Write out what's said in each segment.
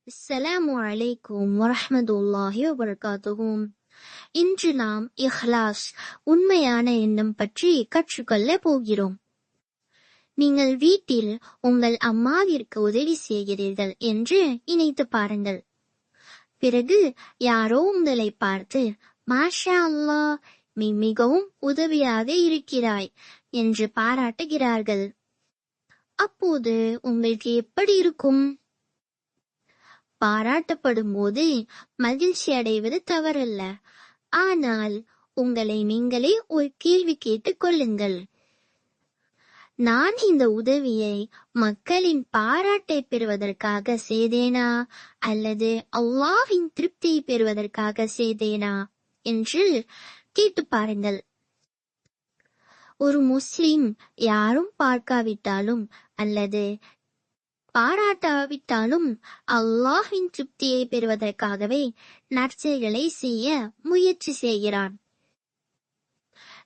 அஸ்ஸலாமு அலைக்கும் வரஹ்மத்துல்லாஹி வபரகாத்துஹும். இன்று நாம் இஹ்லாஸ் உண்மையான எண்ணம் பற்றி கற்றுக்கொள்ள போகிறோம். நீங்கள் வீட்டில் உங்கள் அம்மாவிற்கு உதவி செய்கிறீர்கள் என்று நினைத்து பாருங்கள். பிறகு யாரோ உங்களை பார்த்து மாஷா அல்லாஹ், நீ மிகவும் உதவியாக இருக்கிறாய் என்று பாராட்டுகிறார்கள். அப்போது உங்களுக்கு எப்படி இருக்கும்? பாராட்டப்படும் போது மகிழ்ச்சி அடைவது தவறல்ல. ஆனால் உங்களை நீங்களே ஒரு கேள்வி கேட்டுக் கொள்ளுங்கள். நான் இந்த உதவியை மக்களின் பாராட்டை பெறுவதற்காக செய்தேனா அல்லது அல்லாஹ்வின் திருப்தியை பெறுவதற்காக செய்தேனா என்று கேட்டு பாருங்கள். ஒரு முஸ்லிம் யாரும் பார்க்காவிட்டாலும் அல்லது பாராட்டாவிட்டாலும் அல்லாஹ்வின் திருப்தியை பெறுவதற்காகவே நற்செயல்களை செய்ய முயற்சி செய்கிறான்.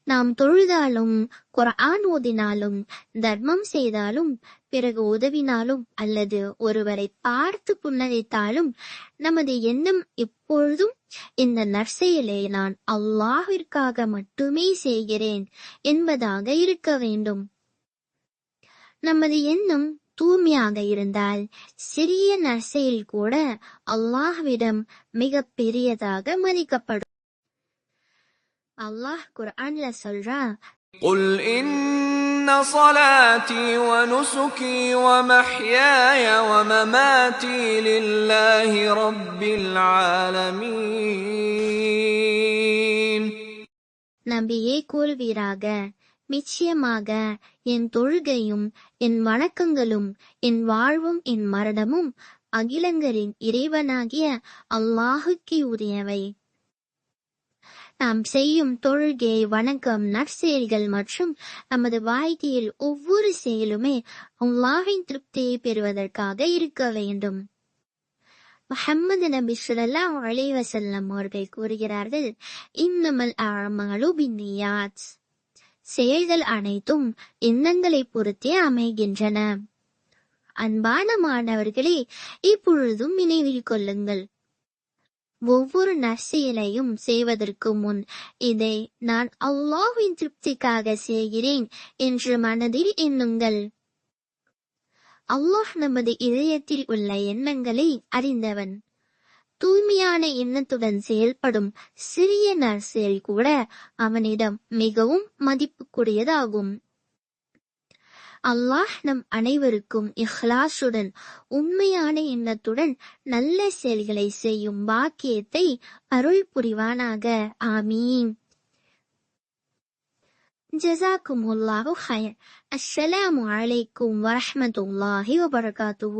நாம் தொழுதாலும், குர்ஆன் ஓதினாலும், தர்மம் செய்தாலும், பிறகு உதவினாலும் அல்லது ஒருவரை பார்த்து புன்னகைத்தாலும் நமது எண்ணம் எப்பொழுதும் இந்த நற்செயலை நான் அல்லாஹ்விற்காக மட்டுமே செய்கிறேன் என்பதாக இருக்க வேண்டும். நமது எண்ணம் தூய்மையாக இருந்தால் சிறிய நற்செயல் கூட அல்லாஹ்விடம் மிக பெரியதாக மதிக்கப்படும். அல்லாஹ் குர்ஆன்ல சொல்றான், قُلْ إِنَّ صَلَاتِي وَنُسُكِي وَمَحْيَايَ وَمَمَاتِي لِلَّهِ رَبِّ الْعَالَمِينَ. நபியே கூறுவீராக, நிச்சயமாக என் தொழுகையும் என் வணக்கங்களும் என் வாழ்வும் என் மரணமும் அகிலங்களின் இறைவனாகிய அல்லாஹுக்கே உரியவை. நாம் செய்யும் தொழுகை, வணக்கம், நற்செயல்கள் மற்றும் நமது வாழ்க்கையில் ஒவ்வொரு செயலுமே அல்லாஹ்வின் திருப்தியை பெறுவதற்காக இருக்க வேண்டும். முஹம்மது நபி ஸல்லல்லாஹு அலைஹி வஸல்லம் அவர்கள் கூறுகிறார்கள், இன்னமல் அஅமாலு பின்னியாத், செயல்கள் அனைத்தும் எண்ணங்களை பொறுத்தே அமைகின்றன. அன்பான மாணவர்களே, இப்பொழுதும் நினைவில் கொள்ளுங்கள், ஒவ்வொரு நற்செயலையும் செய்வதற்கு முன் இதை நான் அல்லாஹ்வின் திருப்திக்காக செய்கிறேன் என்று மனதில் எண்ணுங்கள். அல்லாஹ் நமது இதயத்தில் உள்ள எண்ணங்களை அறிந்தவன். தூய்மையான எண்ணத்துடன் செயல்படும் சிறிய நற்செயல் கூட அவனிடம் மிகவும் மதிப்புக்குரியதாகும். அல்லாஹ் நம் அனைவருக்கும் இஹ்லாசுடன், உண்மையான எண்ணத்துடன் நல்ல செயல்களை செய்யும் பாக்கியத்தை அருள் புரிவானாக. ஆமீன். ஜஸாக்குமுல்லாஹு ஹைர். அஸ்ஸலாமு அலைக்கும் வரஹ்மத்துல்லாஹி வபரகாத்துஹு.